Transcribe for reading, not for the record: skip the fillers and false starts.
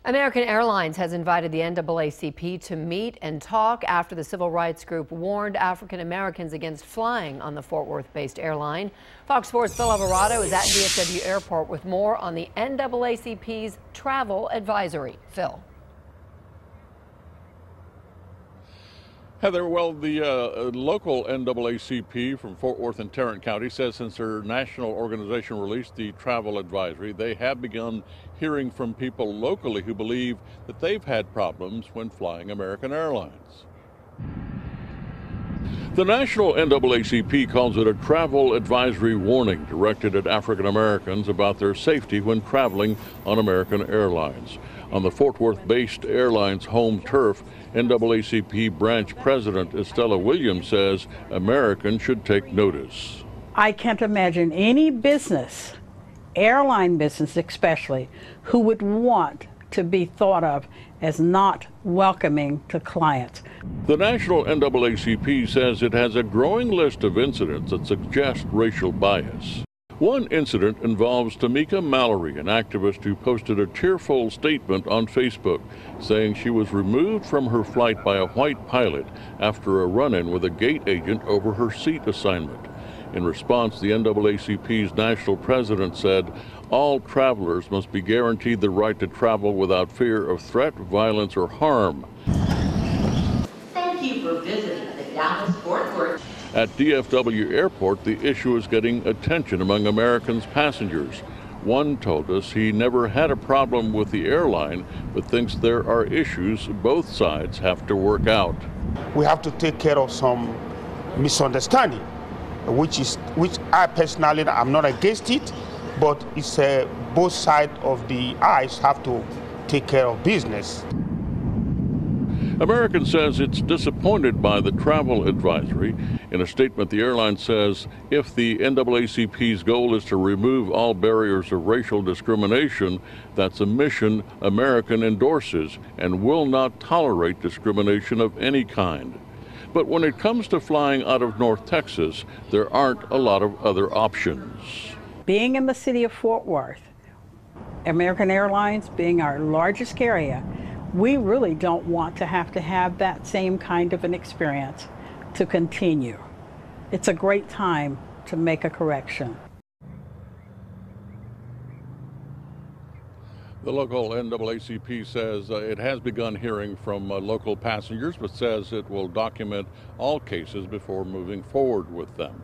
American Airlines has invited the NAACP to meet and talk after the civil rights group warned African Americans against flying on the Fort Worth-based airline. Fox 4's Phil Alvarado is at DFW Airport with more on the NAACP's travel advisory. Phil. Heather, well, the local NAACP from Fort Worth and Tarrant County says since their national organization released the travel advisory, they have begun hearing from people locally who believe that they've had problems when flying American Airlines. The national NAACP calls it a travel advisory warning directed at African Americans about their safety when traveling on American Airlines. On the Fort Worth-based airline's home turf, NAACP branch president Estella Williams says Americans should take notice. I can't imagine any business, airline business especially, who would want to be thought of as not welcoming to clients. The national NAACP says it has a growing list of incidents that suggest racial bias. One incident involves Tamika Mallory, an activist who posted a tearful statement on Facebook saying she was removed from her flight by a white pilot after a run-in with a gate agent over her seat assignment. In response, the NAACP's national president said all travelers must be guaranteed the right to travel without fear of threat, violence, or harm. Thank you for visiting the Dallas-Fort Worth. At DFW Airport, the issue is getting attention among Americans' passengers. One told us he never had a problem with the airline, but thinks there are issues both sides have to work out. We have to take care of some misunderstanding, which I personally, I'm not against it, but it's both sides of the eyes have to take care of business. American says it's disappointed by the travel advisory. In a statement, the airline says if the NAACP's goal is to remove all barriers of racial discrimination, that's a mission American endorses and will not tolerate discrimination of any kind. But when it comes to flying out of North Texas, there aren't a lot of other options. Being in the city of Fort Worth, American Airlines being our largest carrier, we really don't want to have that same kind of an experience to continue. It's a great time to make a correction. The local NAACP says it has begun hearing from local passengers, but says it will document all cases before moving forward with them.